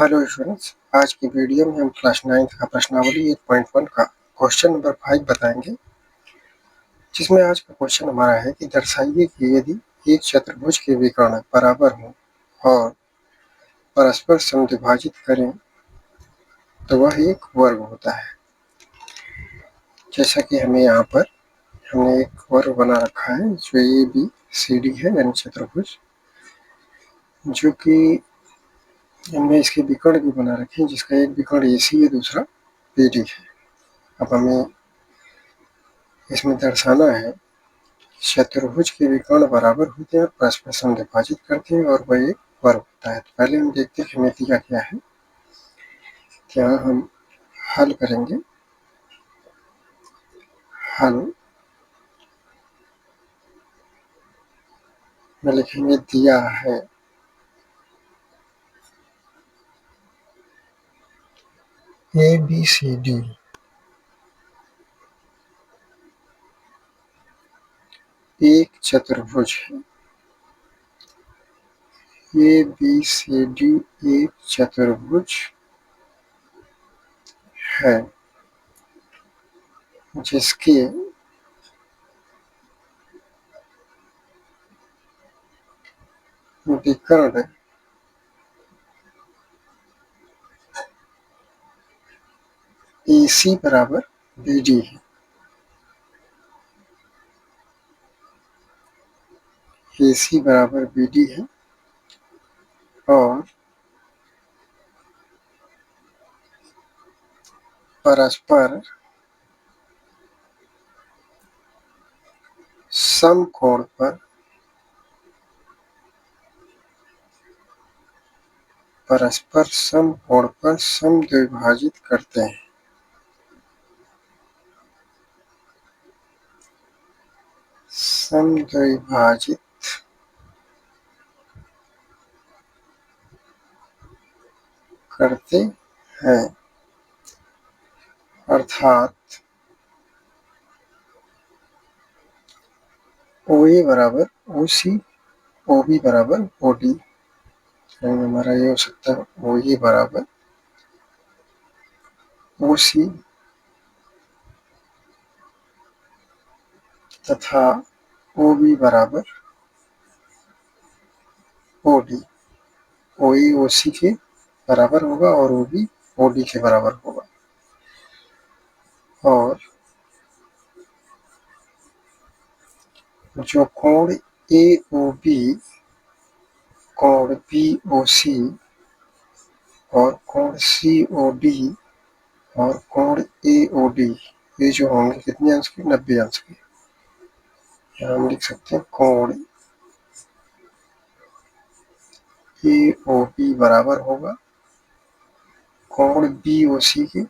Hello students, आज की video में हम क्लास 9 का प्रश्नावली 8.1 का क्वेश्चन नंबर 5 बताएंगे, जिसमें आज का क्वेश्चन हमारा है कि दर्शाइए कि यदि एक चतुर्भुज के विकर्ण बराबर हों और परस्पर समद्विभाजित करें तो वह एक वर्ग होता है। जैसा कि हमने एक वर्ग बना रखा है जो ABCD है, यानी चतुर्भुज, जो कि हमने इसके विकर्ण भी बना रखे हैं, जिसका एक विकर्ण AC है, दूसरा BD है। अब हमें इसमें दर्शाना है चतुर्भुज के विकर्ण बराबर होते हैं और परस्पर समद्विभाजित करते हैं और वह एक वर्ग होता है। तो पहले हम देखते हैं कि हमें दिया क्या है। यहाँ हम हल करेंगे। हल में लिखेंगे दिया है ABCD एक चतुर्भुज है। ABCD एक चतुर्भुज है जिसके विकर्ण AC बराबर BD है। AC बराबर BD है और परस्पर समकोण पर समद्विभाजित करते हैं। समद्विभाजित करते हैं अर्थात OA बराबर OC, OB बराबर OD। हमारा ये हो सकता है OA बराबर OC तथा OB बराबर OD। OA OC के बराबर होगा और OB OD के बराबर होगा। और जो कोण AOB, कोण BOC और कोण COD और कोण AOD, ये जो होंगे कितने अंश के? 90 अंश के। यहाँ हम लिख सकते हैं कोण AOB बराबर होगा कोण BOC के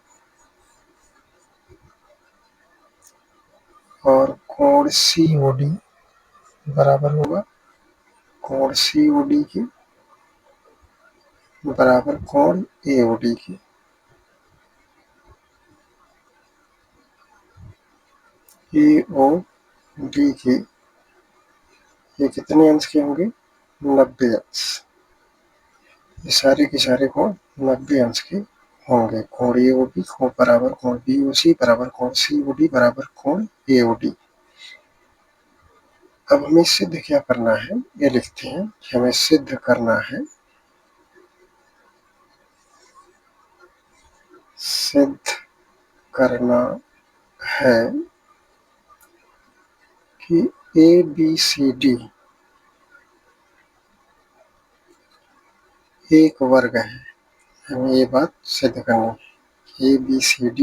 और कोण COD बराबर होगा कोण COD के बराबर कोण AOD के। AOD के ये कितने अंश के होंगे? 90 अंश। ये सारे के सारे कोण 90 अंश के होंगे। कोण AOB बराबर कोण BOC बराबर कोण COD बराबर कोण AOD। अब हमें सिद्ध क्या करना है, ये लिखते हैं कि हमें सिद्ध करना है कि ABCD एक वर्ग है। हमें ये बात सिद्ध करनी है। ABCD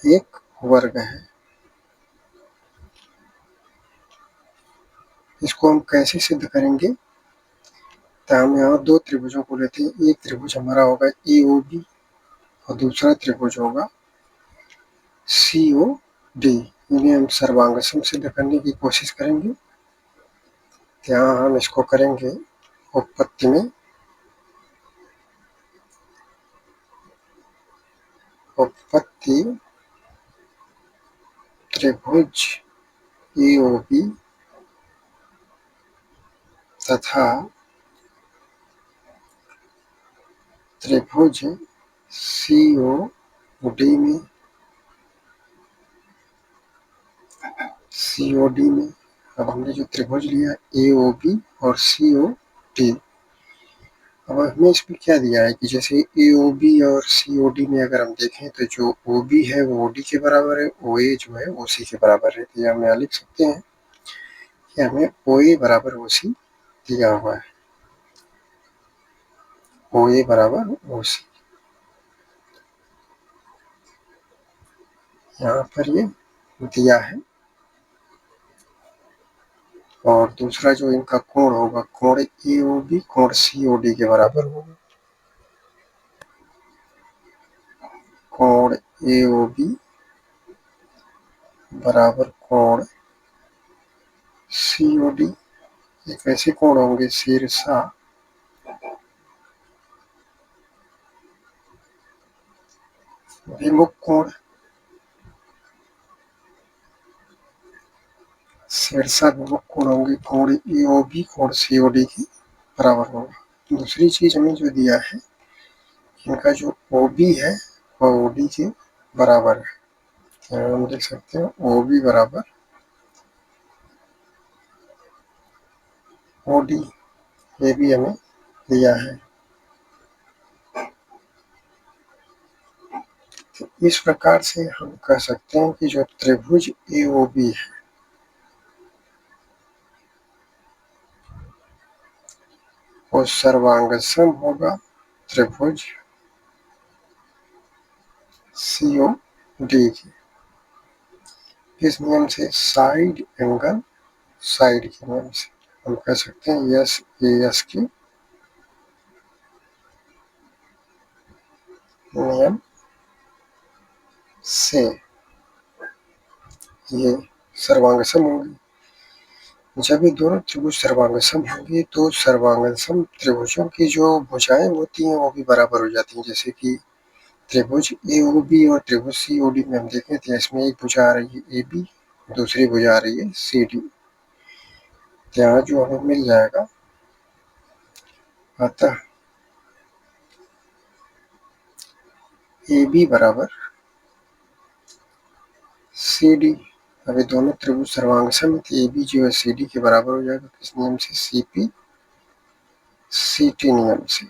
एक वर्ग है। इसको हम कैसे सिद्ध करेंगे? तो हम यहाँ दो त्रिभुजों को लेते हैं। एक त्रिभुज हमारा होगा AOB और दूसरा त्रिभुज होगा COD। इन्हें हम सर्वांग सम सिद्ध करने की कोशिश करेंगे। यहाँ हम इसको करेंगे उत्पत्ति में। उत्पत्ति त्रिभुज AOB तथा त्रिभुज सीओडी में अब हमने जो त्रिभुज लिया एओबी और सीओडी, अब हमें इसमें क्या दिया है कि जैसे एओबी और सीओडी में अगर हम देखें तो जो ओबी है वो ओडी के बराबर है, ओए जो है ओसी के बराबर है। तो हम यहाँ लिख सकते हैं कि हमें ओए बराबर ओसी दिया हुआ है, ओए बराबर ओसी यहाँ पर ये दिया है। और दूसरा जो इनका कोण होगा, कोण एओबी कोण सीओडी के बराबर होगा, कोण एओबी बराबर कोण सीओडी। ये कैसे कोण होंगे? शीर्षा विमुख कोण, शीर्षा विमुख कोण होंगे, कोण एओबी कोण सीओडी के बराबर होगा। दूसरी चीज हमें जो दिया है, इनका जो ओबी है वह ओडी के बराबर है। तो हम देख सकते हैं ओबी बराबर ओडी, ये भी हमें दिया है। तो इस प्रकार से हम कह सकते हैं कि जो त्रिभुज एओबी है वो सर्वांगसम होगा त्रिभुज सीओडी की। इस नियम से साइड एंगल साइड के नियम से हम कह सकते हैं एस ए एस के नियम से ये सर्वांगसम होंगे। जब ये दोनों त्रिभुज सर्वांगसम होंगे तो सर्वांगसम त्रिभुजों की जो भुजाएं होती हैं वो भी बराबर हो जाती हैं। जैसे कि त्रिभुज एओबी और त्रिभुज सीओडी में हम देखें तो इसमें एक भुजा आ रही है एबी, दूसरी भुजा आ रही है सीडी। यहाँ जो हमें मिल जाएगा, अतः एबी बराबर सीडी। अभी दोनों त्रिभुज सर्वांगसम है तो एबी जो है सीडी के बराबर हो जाएगा। किस नियम से? सीपी सीटी नियम से,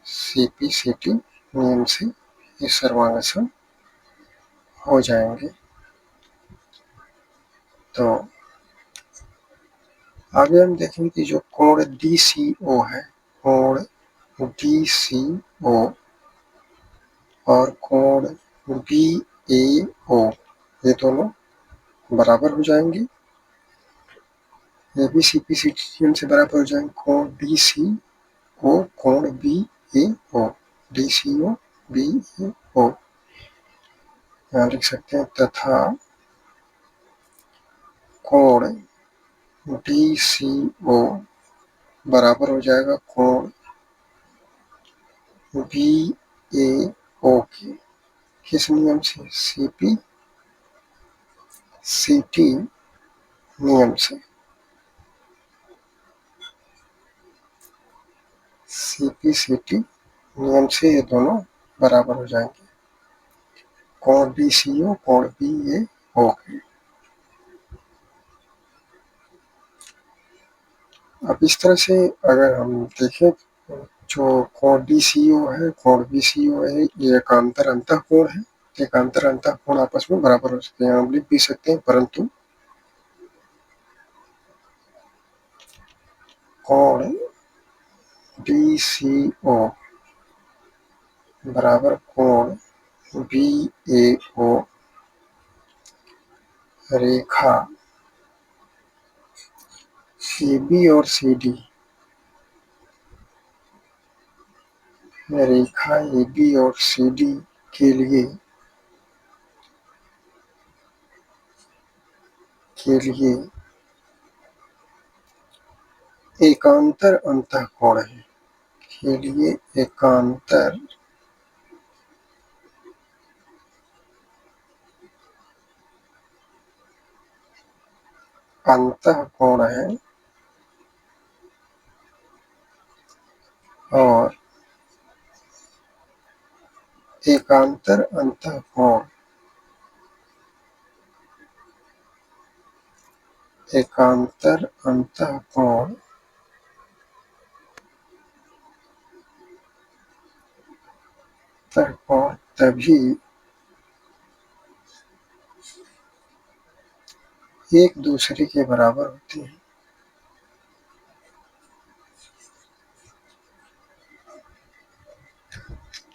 सीपी सीटी नियम से ये सर्वांगसम हो जाएंगे। तो आगे हम देखेंगे कि जो कोण DCO है, कोण DCO और कोण BAO ये दोनों बराबर हो जाएंगे। ये भी सीपी सीटी से बराबर हो जाएंगे। कोण DCO कोण BAO, DCO BAO यहाँ लिख सकते हैं। तथा कोण DCO बराबर हो जाएगा कोण BAO के। किस नियम से? सीपी सीटी नियम से, सीपी सीटी नियम से ये दोनों बराबर हो जाएंगे, कोण DCO कोण BAO के। अब इस तरह से अगर हम देखें जो कोण DCO है कोण BCO है ये एकांतर अंतःकोण है। एकांतर अंतःकोण आपस में बराबर हो सकते हैं। हम लिख भी सकते हैं, परंतु कोण DCO बराबर कोण BAO रेखा AB और CD, रेखा AB और CD के लिए एकांतर अंतःकोण है, के लिए एकांतर अंतःकोण है और एकांतर अंतःकोण, एकांतर अंतःकोण तभी एक दूसरे के बराबर होते हैं।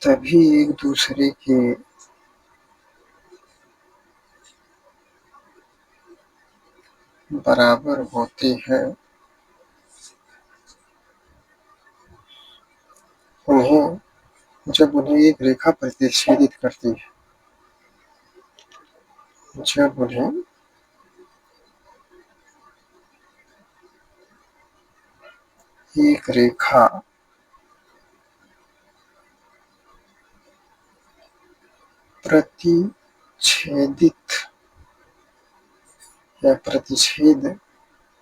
तभी एक दूसरे के बराबर होते हैं। जब उन्हें एक रेखा प्रतिच्छेदित करती है, जब उन्हें एक रेखा प्रतिच्छेदित या प्रतिच्छेद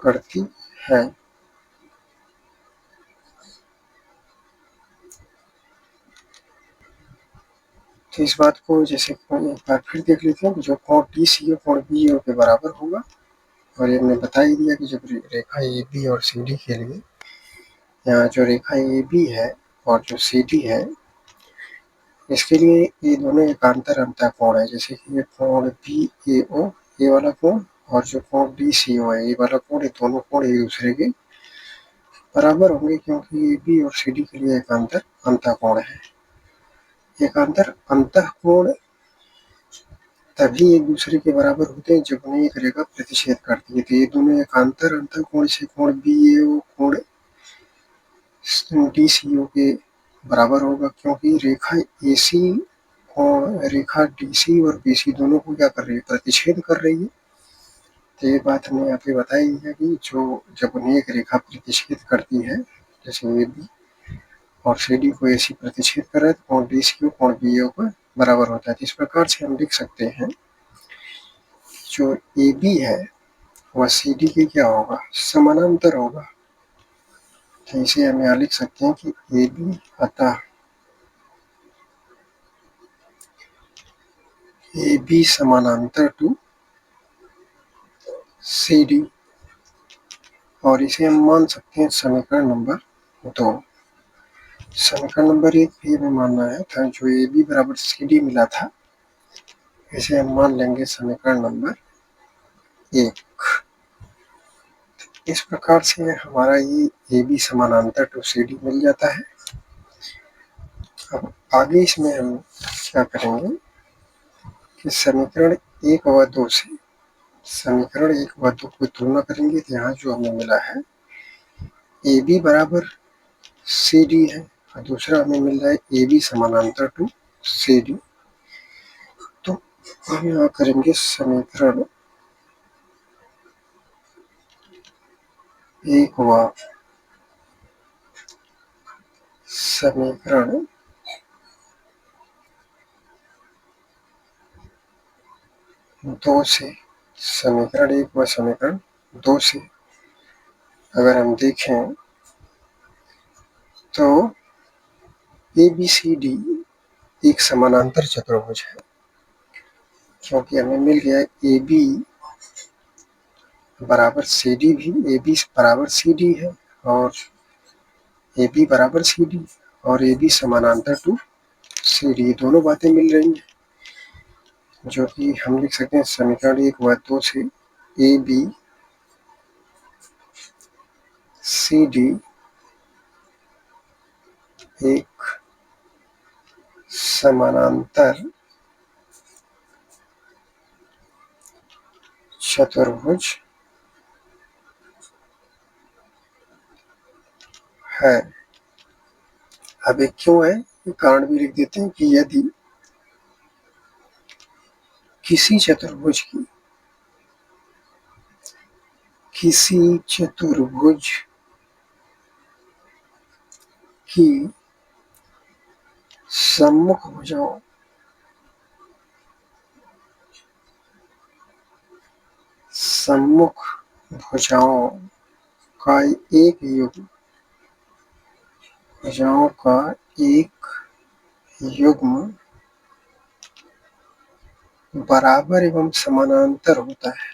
करती है। तो इस बात को जैसे एक बार फिर देख लेते हैं, जो कोण DCO कोण BO के बराबर होगा। और ये हमने बता ही दिया कि जब रेखा AB और CD के लिए, यहाँ जो रेखा AB है और जो CD है, इसके लिए ये दोनों एकांतर अंतःकोण है। जैसे कि ये कोण BAO, ये वाला कोण, और जो कोण DCO है, ये वाला कोण, ये दोनों कोण एक दूसरे के बराबर होंगे, क्योंकि AB और CD के लिए एकांतर अंतःकोण है। एकांतर अंतःकोण तभी एक दूसरे के बराबर होते हैं जब उन्हें एक रेखा प्रतिच्छेद करती है। तो ये दोनों एकांतर अंतःकोण से कोण BAO कोण DCO के बराबर होगा, क्योंकि रेखा AC कोण रेखा DC और BC दोनों को क्या कर रही है, प्रतिच्छेद कर रही है। तो ये बात हमने यहाँ पे बताई है कि जब उन्हें एक रेखा प्रतिच्छेद करती है, जैसे AB और CD को AC प्रतिच्छेद कर रहा है, तो कोण DCO कोण BAO को बराबर होता है। तो इस प्रकार से हम लिख सकते हैं, जो AB है वह CD के क्या होगा, समानांतर होगा। तो इसे हम यहाँ लिख सकते हैं कि AB अतः AB समानांतर टू CD, और इसे हम मान सकते हैं समीकरण नंबर 2। समीकरण नंबर 1 भी हमें मानना है था, जो AB बराबर CD मिला था, इसे हम मान लेंगे समीकरण नंबर 1। इस प्रकार से हमारा ये AB समानांतर टू CD मिल जाता है। अब आगे इसमें हम क्या करेंगे कि समीकरण 1 व 2 से समीकरण 1 व 2 की तुलना करेंगे। तो यहाँ जो हमें मिला है AB बराबर CD है, और दूसरा हमें मिल रहा है AB समानांतर टू CD। तो हम यहाँ करेंगे समीकरण 1 व समीकरण 2 से, समीकरण 1 व समीकरण 2 से अगर हम देखें तो ABCD एक समानांतर चतुर्भुज है, क्योंकि हमें मिल गया AB बराबर CD भी, AB बराबर CD है, और AB बराबर CD और AB समानांतर टू CD, दोनों बातें मिल रही हैं, जो कि हम लिख सकते हैं समीकरण 1 व 2 से AB CD एक समानांतर चतुर्भुज है। अब एक क्यों है, कारण भी लिख देते हैं कि यदि किसी चतुर्भुज की सम्मुख भुजाओं का एक युग्म, भुजाओं का एक युग्म बराबर एवं समानांतर होता है,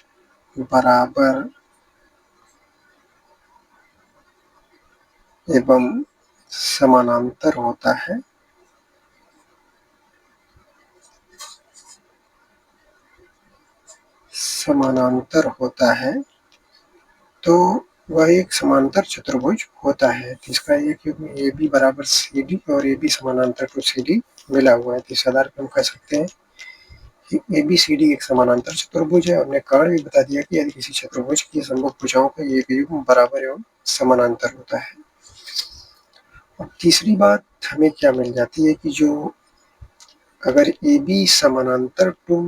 बराबर एवं समानांतर होता है, समानांतर होता है तो वह एक समांतर चतुर्भुज होता है। इसका एक ए बी बराबर सी डी और ए बी समानांतर टू सी डी मिला हुआ है। तो इस आधार पर हम कह सकते हैं कि ए बी सी डी एक समानांतर चतुर्भुज है। हमने कारण भी बता दिया कि यदि किसी चतुर्भुज की समबाहु भुजाओं का एक युग्म बराबर एवं समानांतर होता है। और तीसरी बात हमें क्या मिल जाती है कि जो अगर ए बी समानांतर टू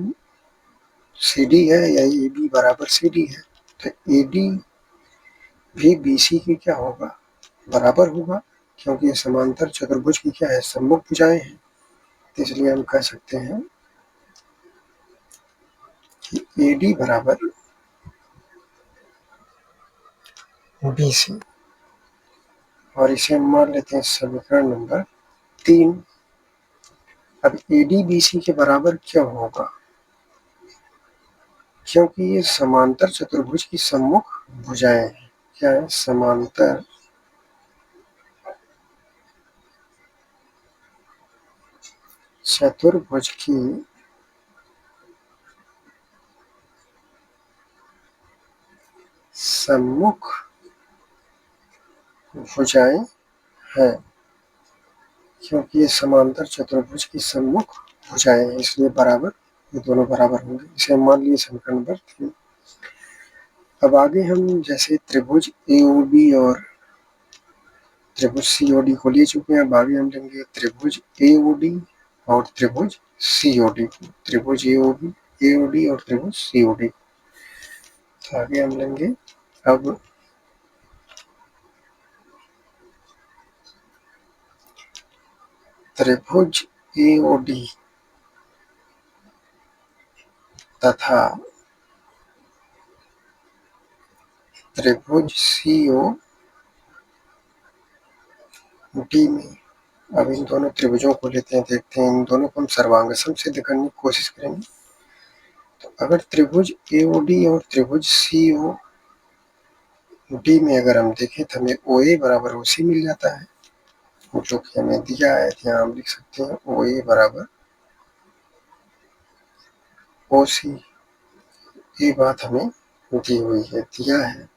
सी डी है या ए बी बराबर सी डी है तो ए डी भी बी सी की क्या होगा, बराबर होगा, क्योंकि ये समांतर चतुर्भुज की क्या है, सम्मुख भुजाएं हैं। तो इसलिए हम कह सकते हैं कि ए डी बराबर बी सी। और इसे हम मान लेते हैं समीकरण नंबर 3। अब ए डी बी सी के बराबर क्यों होगा, क्योंकि ये समांतर चतुर्भुज की सम्मुख भुजाएं हैं। क्या है, समांतर चतुर्भुज की सम्मुख भुजाएं हैं, क्योंकि ये समांतर चतुर्भुज की सम्मुख भुजाएं हैं, इसलिए बराबर, ये दोनों बराबर होंगे। इसे हम मान लिए समीकरण नंबर 3। अब आगे हम जैसे त्रिभुज ए ओ बी और त्रिभुज सी ओ डी को ले चुके हैं, अब आगे हम लेंगे त्रिभुज ए ओ डी और त्रिभुज सी ओ डी को। त्रिभुज ए ओ बी, ए ओ डी और त्रिभुज सी ओ डी। तो आगे हम लेंगे अब त्रिभुज ए ओ डी तथा त्रिभुज सी ओ डी में। अब इन दोनों त्रिभुजों को लेते हैं, देखते हैं, इन दोनों को हम सर्वांग सम सिद्ध करने की कोशिश करेंगे। तो अगर त्रिभुज ए ओ डी और त्रिभुज सी ओ डी में अगर हम देखें तो हमें ओ ए बराबर ओ सी मिल जाता है, जो कि हमें दिया है। यहाँ हम लिख सकते हैं ओ ए बराबर ओ सी, ये बात हमें दी हुई है, दिया है।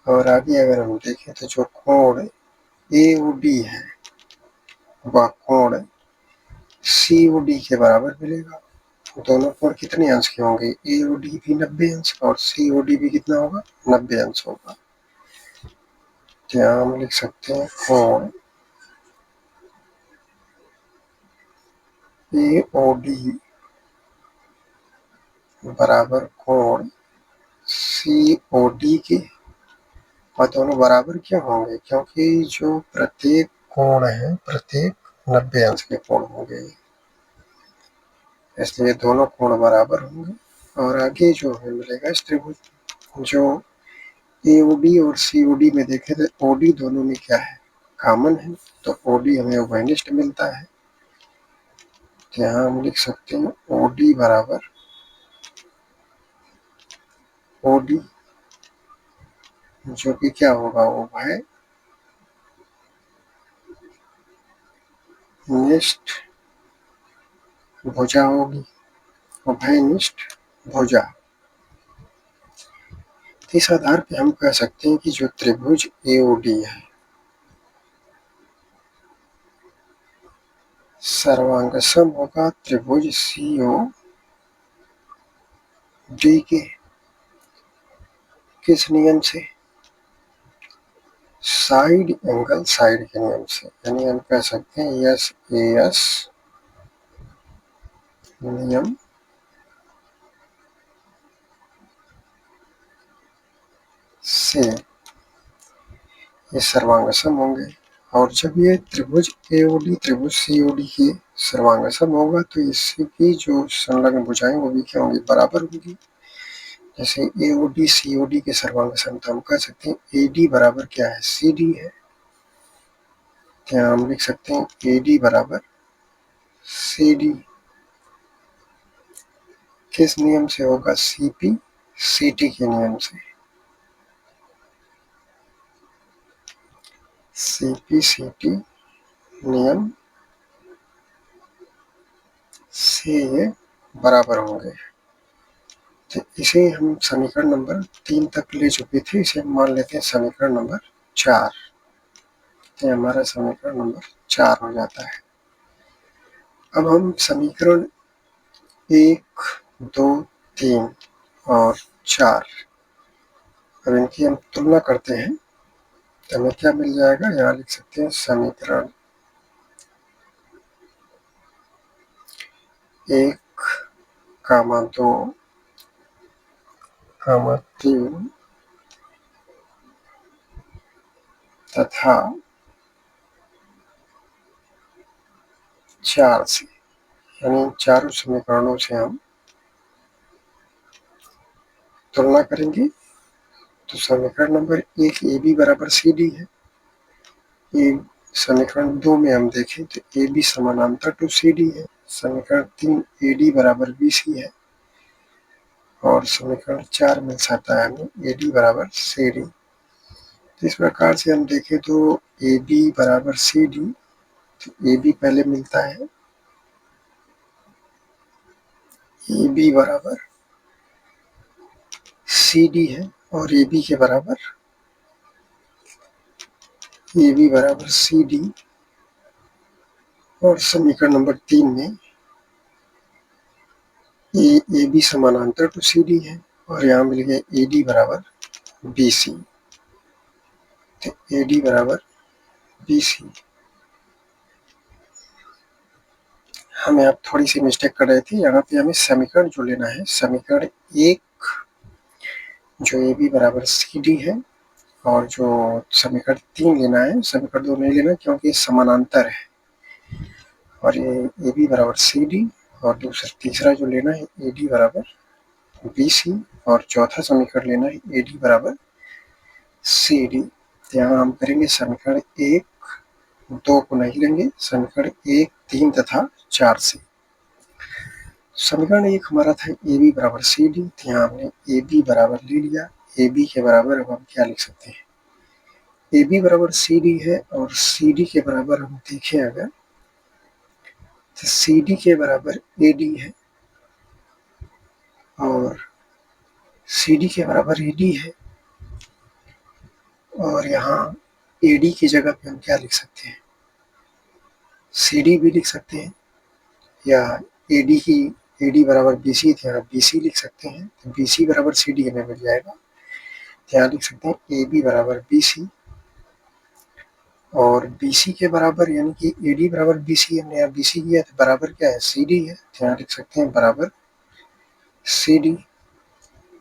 और आगे अगर हम देखें तो जो कोण ए ओ डी है वह कोण सी ओ डी के बराबर मिलेगा। दोनों कोण कितने अंश के होंगे, ए ओ डी भी 90 अंश और सी ओ डी भी कितना होगा, 90 अंश होगा। तो यहाँ हम लिख सकते हैं कोण ए ओ डी बराबर कोण सी ओ डी के। और दोनों बराबर क्यों होंगे, क्योंकि जो प्रत्येक कोण है प्रत्येक 90 अंश के कोण होंगे, इसलिए दोनों कोण बराबर होंगे। और आगे जो हमें मिलेगा इस त्रिभुज जो ए ओ डी और सी ओ डी में देखें तो ओ डी दोनों में क्या है, कॉमन है, तो ओ डी हमें उभयनिष्ठ मिलता है। तो यहाँ हम लिख सकते हैं ओ डी बराबर ओ डी, जो कि क्या होगा, उभयनिष्ठ भुजा होगी, उभयनिष्ठ भुजा। इस आधार पे हम कह सकते हैं कि जो त्रिभुज ए ओ डी है सर्वांगसम होगा त्रिभुज सी ओ डी के। किस नियम से, साइड एंगल साइड के नियम से। यानी हम कह सकते हैं यस ए एस नियम से ये सर्वांगसम होंगे। और जब ये त्रिभुज ए ओ डी त्रिभुज सी ओ डी के सर्वांगसम होगा तो इसकी जो संलग्न भुजाएं वो भी क्या होंगी, बराबर होंगी। जैसे ए O D C O D के सर्वांगसम, तो हम कह सकते हैं ए डी बराबर क्या है, सी डी है। तो हम लिख सकते हैं ए डी बराबर सी डी। किस नियम से होगा? सीपी सीटी के नियम से। सीपी सीटी नियम से ये बराबर होंगे। तो इसे हम समीकरण नंबर 3 तक ले चुके थे, इसे हम मान लेते हैं समीकरण नंबर 4। तो हमारा समीकरण नंबर 4 हो जाता है। अब हम समीकरण 1, 2, 3 और 4, अब इनकी हम तुलना करते हैं तो हमें क्या मिल जाएगा? यहाँ लिख सकते हैं समीकरण 1, 2, 3 तथा 4 से, यानी चारों समीकरणों से हम तुलना करेंगे। तो समीकरण नंबर 1 ए बी बराबर सी डी है। समीकरण 2 में हम देखें तो ए बी समानांतर टू सी डी है। समीकरण 3 ए डी बराबर बी सी है और समीकरण 4 मिल जाता है हमें ए डी बराबर सी डी। इस प्रकार से हम देखें तो ए बी बराबर सी डी, तो ए बी पहले मिलता है, ए बी बराबर सी डी है और ए बी के बराबर सी डी, और समीकरण नंबर 3 में ए बी समानांतर टू सी डी है और यहाँ मिल गया ए डी बराबर बी सी। तो ए डी बराबर बी सी। हम यहाँ थोड़ी सी मिस्टेक कर रहे थे, यहाँ पे हमें समीकरण जो लेना है, समीकरण 1 जो ए बी बराबर सी डी है, और जो समीकरण 3 लेना है, समीकरण 2 नहीं लेना क्योंकि समानांतर है, और ये ए बी बराबर सी डी, और तीसरा जो लेना है ए डी बराबर बी सी, और चौथा समीकरण लेना है ए डी बराबर सी डी। तो यहाँ हम करेंगे समीकरण 1, 2 को नहीं लेंगे, समीकरण 1, 3 तथा 4 से। समीकरण 1 हमारा था ए बी बराबर सी डी, तो यहाँ हमने ए बी बराबर ले लिया। ए बी के बराबर अब हम क्या लिख सकते हैं? ए बी बराबर सी डी है और सी डी के बराबर हम देखें अगर तो सी डी के बराबर ए डी है और सी डी के बराबर ए डी है, और यहाँ ए डी की जगह पे हम क्या लिख सकते हैं? सी डी भी लिख सकते हैं, या ए डी की ए डी बराबर बी सी थे, यहाँ बी सी लिख सकते हैं, तो बी सी बराबर सी डी हमें मिल जाएगा। यहाँ लिख सकते हैं ए बी बराबर बी सी, और बी सी के बराबर यानी कि ए डी बराबर बी सी, हमने यहाँ बी सी किया तो बराबर क्या है? सी डी है, तो यहाँ लिख सकते हैं बराबर सी डी,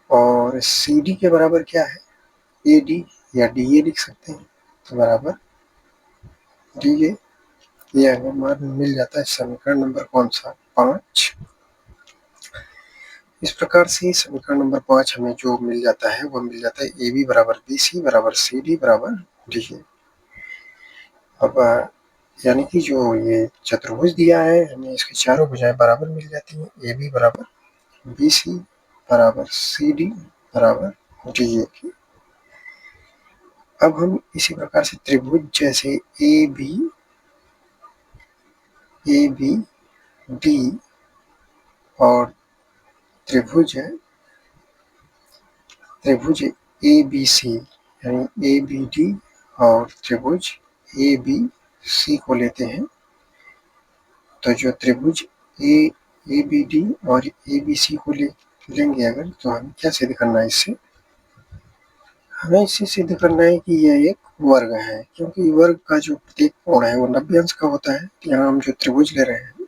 और सी डी के बराबर क्या है? ए डी या डी ए लिख सकते हैं, तो बराबर डी ए। ये हमें मान मिल जाता है समीकरण नंबर कौन सा? 5। इस प्रकार से समीकरण नंबर 5 हमें जो मिल जाता है वो मिल जाता है ए बी बराबर बी सी बराबर सी डी बराबर डी ए। अब यानी कि जो ये चतुर्भुज दिया है हमें, इसकी चारों भुजाएं बराबर मिल जाती हैं। ए बी बराबर बी सी बराबर सी डी बराबर डी ए की। अब हम इसी प्रकार से त्रिभुज जैसे ए बी डी और त्रिभुज ए बी सी, यानी ए बी डी और त्रिभुज ए बी सी को लेते हैं। तो जो त्रिभुज ए बी डी और ए बी सी को लेंगे अगर, तो हमें क्या सिद्ध करना है इससे? हमें इससे सिद्ध करना है कि यह एक वर्ग है, क्योंकि वर्ग का जो प्रत्येक कोण है वो 90 अंश का होता है। यहाँ हम जो त्रिभुज ले रहे हैं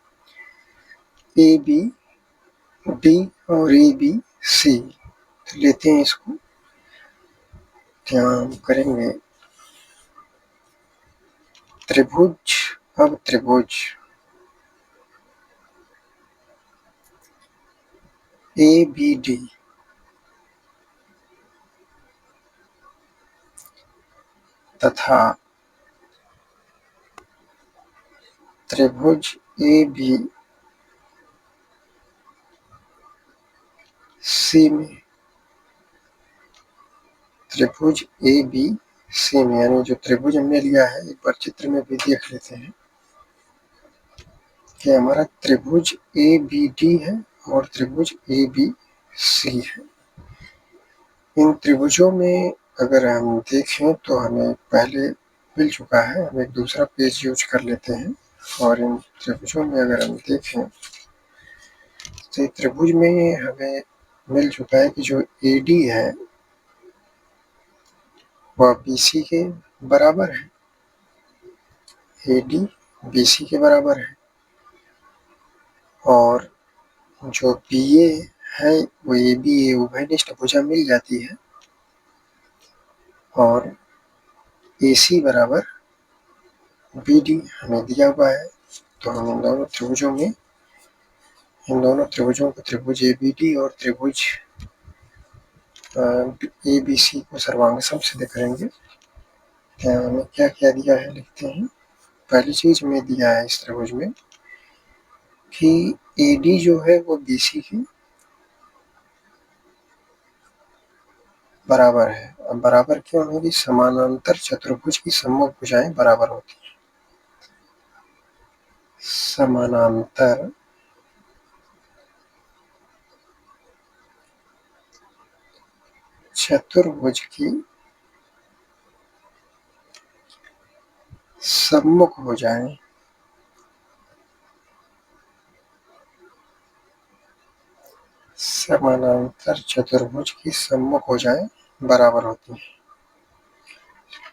ए बी डी और ए बी सी, तो लेते हैं इसको। यहाँ हम करेंगे त्रिभुज, अब त्रिभुज ए बी डी तथा त्रिभुज ए बी सी में, त्रिभुज ए बी सी में, यानी जो त्रिभुज हमने लिया है एक बार चित्र में भी देख लेते हैं कि हमारा त्रिभुज ए बी डी है और त्रिभुज ए बी सी है। इन त्रिभुजों में अगर हम देखें तो हमें पहले मिल चुका है, हम एक दूसरा पेज यूज कर लेते हैं और इन त्रिभुजों में अगर हम देखें तो त्रिभुज में हमें मिल चुका है कि जो ए डी है वह बी सी के बराबर है, ए डी बी सी के बराबर है, और जो बी ए है वो ए बी ए उभयनिष्ठ भुजा मिल जाती है, और ए सी बराबर बी डी हमें दिया हुआ है। तो हम इन दोनों त्रिभुजों को त्रिभुज ए बी डी और त्रिभुज ए बी सी को सर्वांग समसिद्ध करेंगे। हमें क्या क्या दिया है लिखते हैं। पहली चीज हमें दिया है इस त्रिभुज में कि ए डी जो है वो बी सी के बराबर है। अब बराबर क्यों होगी? समानांतर चतुर्भुज की सम्मुख भुजाएं बराबर होती हैं। समानांतर चतुर्भुज की सम्मुख भुजाएं समानांतर चतुर्भुज की सम्मुख भुजाएं बराबर होती हैं।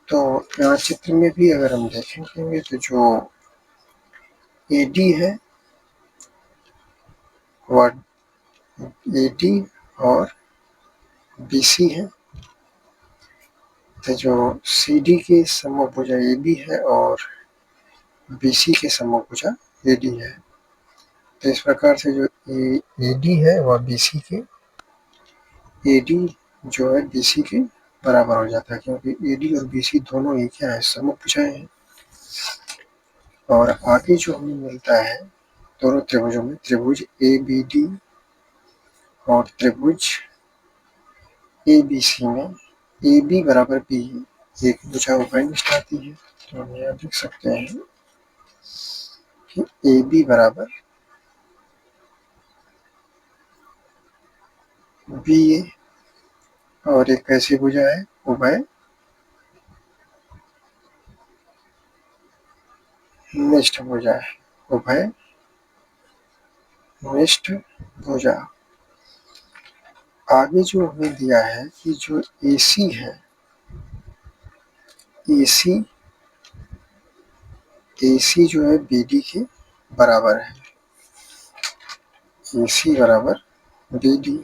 तो यहाँ चित्र में भी अगर हम देखेंगे तो जो ए डी है वह ए डी और बी सी है, तो जो सी डी के सम्मुख भुजा ए बी है और बी सी के सम्मुख भुजा ए डी है। तो इस प्रकार से जो ए डी है वह बी सी के, ए डी जो है बी सी के बराबर हो जाता है, क्योंकि ए डी और बी सी दोनों ही क्या है? सम्मुख भुजाएं हैं। और आगे जो हमें मिलता है दोनों त्रिभुजों में, त्रिभुज ए बी डी और त्रिभुज ए बी सी में ए बी बराबर बी एक भुजा उभयनिष्ठ आती है। तो हम यहाँ लिख सकते हैं कि ए बी बराबर बी ए, और एक कैसी भुजा है? उभयनिष्ठ भुजा है, उभयनिष्ठ भुजा। आगे जो हमें दिया है कि जो ए सी है, ए सी जो है बी डी के बराबर है, ए सी बराबर बी डी।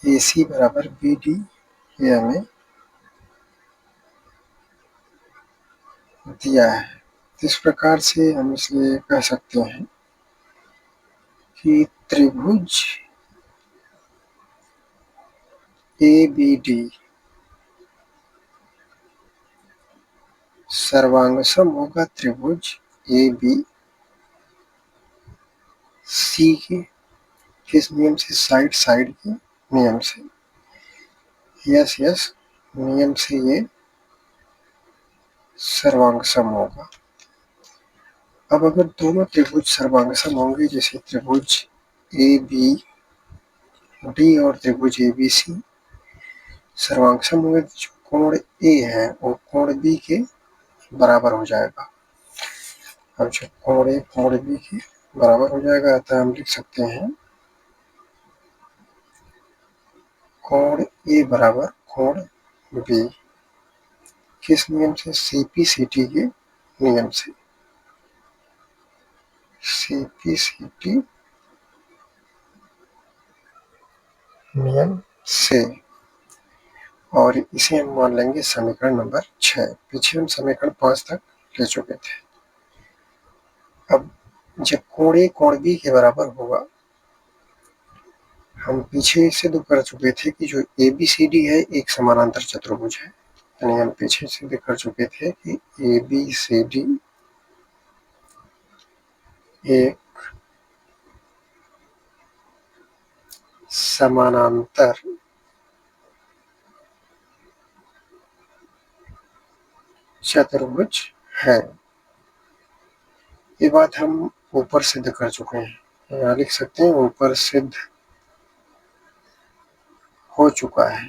ए सी बराबर बी डी ये हमें दिया है। इस प्रकार से हम इसलिए कह सकते हैं कि त्रिभुज ए बी डी सर्वांगसम होगा त्रिभुज ए बी सी के किस नियम से? साइड के नियम से। यस नियम से ये सर्वांगसम होगा। अब अगर दोनों त्रिभुज सर्वांगसम होंगे, जैसे त्रिभुज ए बी डी और त्रिभुज ए बी सी सर्वांगसम होंगे, तो जो कोण ए है वो कोण बी के बराबर हो जाएगा। अब जो कोण ए कोण बी के बराबर हो जाएगा, अतः हम लिख सकते हैं कोण ए बराबर कोण बी किस नियम से? सीपी सीटी के नियम से, सीपी सीटी नियम से। और इसे हम मान लेंगे समीकरण नंबर 6। पीछे हम समीकरण 5 तक ले चुके थे। अब जब कोण ए कोण बी के बराबर होगा, हम पीछे सिद्ध कर चुके थे कि जो ए बी सी डी है एक समानांतर चतुर्भुज है, यानी हम पीछे सिद्ध कर चुके थे कि ए बी सी डी एक समानांतर चतुर्भुज है। ये बात हम ऊपर सिद्ध कर चुके हैं। यहाँ लिख सकते हैं ऊपर सिद्ध हो चुका है।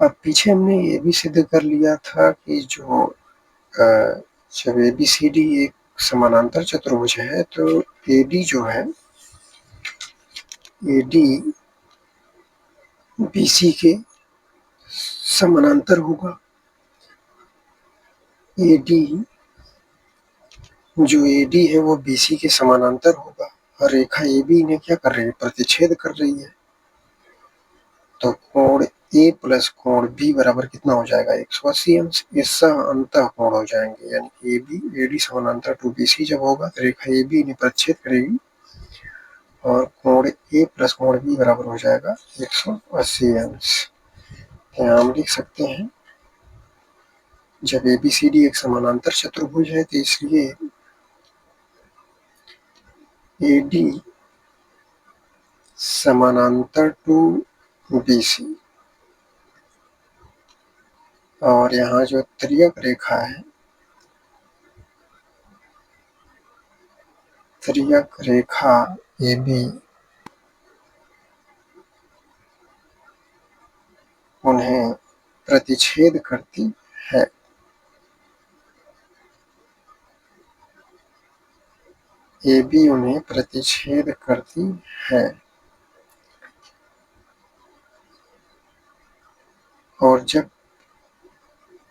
अब पीछे हमने ये भी सिद्ध कर लिया था कि जब ABCD एक समानांतर चतुर्भुज है तो AD जो है, AD BC के समानांतर होगा। AD जो AD है वो BC के समानांतर होगा और रेखा AB ने क्या कर रही है, प्रतिच्छेद कर रही है। तो कोण A प्लस कोण B बराबर कितना हो जाएगा, 180 अंश। ये अंतः कोण हो जाएंगे, यानी कि AD समानांतर टू BC जब होगा तो रेखा AB ने प्रतिच्छेद करेगी और कोण A प्लस कोण B बराबर हो जाएगा 180 अंश। तो यहाँ हम लिख सकते हैं जब ABCD एक समानांतर चतुर्भुज है तो इसलिए AD समानांतर टू BC और यहाँ जो तिर्यक रेखा है, तिर्यक रेखा AB उन्हें प्रतिच्छेद करती है। AB उन्हें प्रतिच्छेद करती है और जब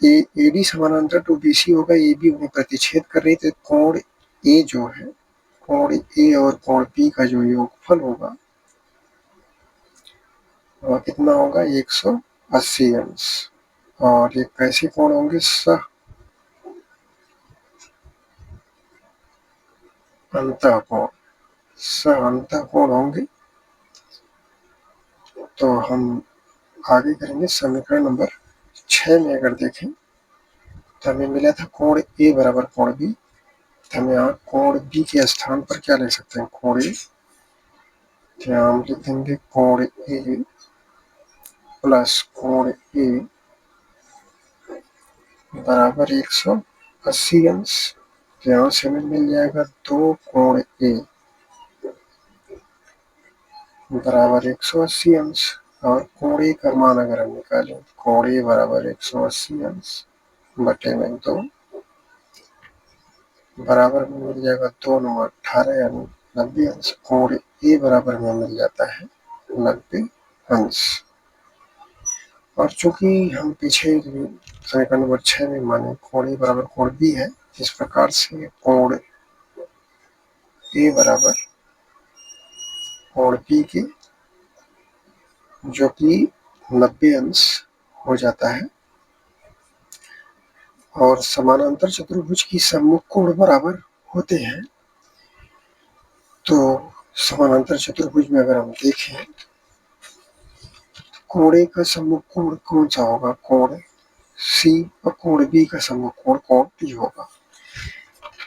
AD समानांतर टू BC होगा, AB उन्हें प्रतिच्छेद कर रही, तो कोण A जो है, कोण A और कोण B का जो योगफल होगा वह कितना होगा, 180 अंश। और ये कैसे कोण होंगे, अंतःकोण, अंतःकोण होंगे। तो हम आगे करेंगे समीकरण नंबर 6 में अगर देखें तो हमें मिला था कोण A बराबर कोण B। तो हम यहाँ कोण B के स्थान पर क्या ले सकते हैं, कोण A। तो यहाँ हम लिख देंगे कोण A प्लस कोण A बराबर 180 अंश। तो यहाँ से हमें मिल जाएगा 2 कोण A बराबर 180 अंश। और कोण A का मान अगर हम निकालें, कोण A बराबर 180 अंश बटे में 2 बराबर में मिल जाएगा 2 9 18 यानी 90 अंश। कोण A बराबर में मिल जाता है 90 अंश। और चूंकि हम पीछे समीकरण नंबर 6 में माने कोण A बराबर कोण B है, इस प्रकार से कोण A बराबर कोण B के जो कि 90 अंश हो जाता है। और समानांतर चतुर्भुज की सम्मुख कोण बराबर होते हैं। तो समानांतर चतुर्भुज में अगर हम देखें कोण A का सम्मुख कोण कौन सा होगा, कोण C और कोण B का सम्मुख कोण कोण D होगा।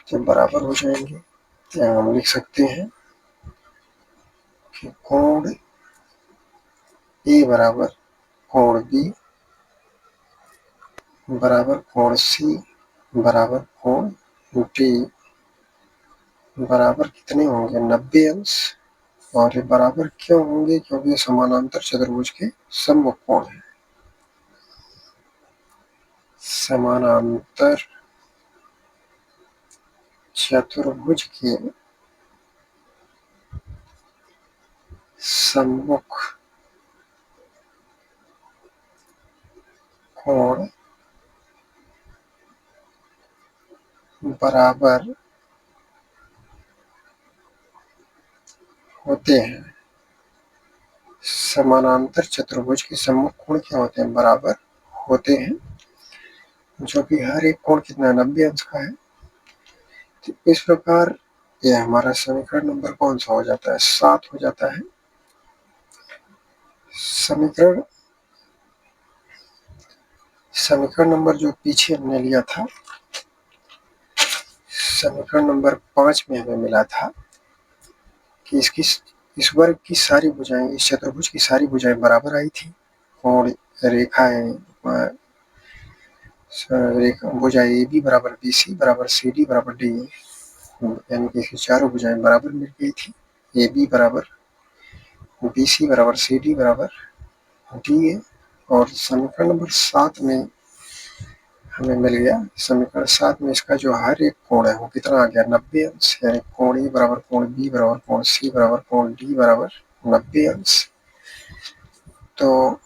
जब बराबर हो जाएंगे तो हम लिख सकते हैं कि कोण A बराबर कोण B बराबर कोण C बराबर कोण D बराबर कितने होंगे, 90 अंश। और ये बराबर क्यों होंगे, क्योंकि ये समानांतर चतुर्भुज के सम्मुख कोण है। समानांतर चतुर्भुज के सम्मुख कोण बराबर होते हैं। समानांतर चतुर्भुज के सम्मुख कोण क्या होते हैं, बराबर होते हैं, जो कि हर एक कोण कितना 90 अंश का है। तो इस प्रकार यह हमारा समीकरण नंबर कौन सा हो जाता है, 7 हो जाता है। समीकरण नंबर जो पीछे हमने लिया था समीकरण नंबर 5 में हमें मिला था कि इस वर्ग की सारी भुजाएं, इस चतुर्भुज की सारी भुजाएं बराबर आई थी। कोण रेखाएं भुजा ए बी बराबर बी सी बराबर सी डी बराबर डी ए, यानी कि इसकी चारों भुजाएं बराबर मिल गई थी। ए बी बराबर बी सी बराबर सी डी बराबर डी ए। और समीकरण नंबर 7 में हमें मिल गया, समीकरण 7 में इसका जो हर एक कोण है वो कितना आ गया, 90 अंश, यानी कोण ए बराबर कोण बी बराबर कोण सी बराबर कोण डी बराबर 90 अंश। तो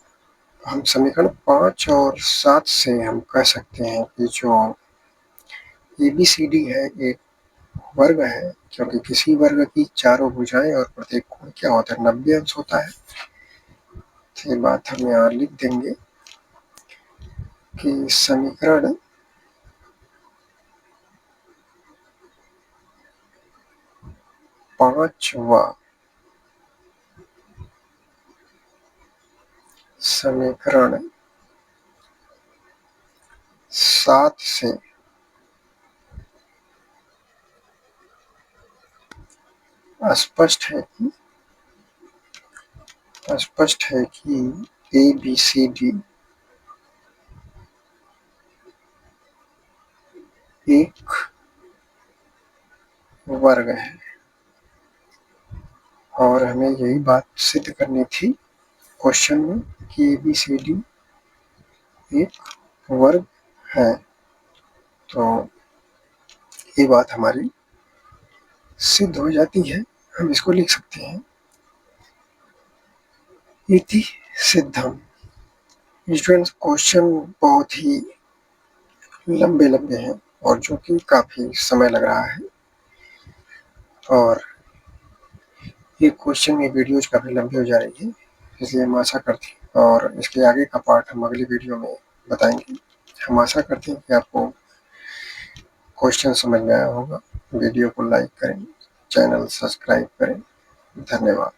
हम समीकरण 5 और 7 से हम कह सकते हैं कि जो ABCD है एक वर्ग है, क्योंकि किसी वर्ग की चारों भुजाएं और प्रत्येक कोण क्या होता है, 90 अंश होता है। तो ये बात हम यहाँ लिख देंगे कि समीकरण 5वां समीकरण 7 से स्पष्ट है कि ABCD एक वर्ग है। और हमें यही बात सिद्ध करनी थी क्वेश्चन में कि ABCD एक वर्ग है। तो ये बात हमारी सिद्ध हो जाती है। हम इसको लिख सकते हैं, इति सिद्धम। स्टूडेंट्स, क्वेश्चन बहुत ही लंबे हैं और जो कि काफी समय लग रहा है, और ये क्वेश्चन में वीडियोज काफी लंबी हो जा रही है, इसलिए हम आशा करते हैं, और इसके आगे का पार्ट हम अगली वीडियो में बताएंगे। हम आशा करते हैं कि आपको क्वेश्चन समझ में आया होगा। वीडियो को लाइक करें, चैनल सब्सक्राइब करें। धन्यवाद।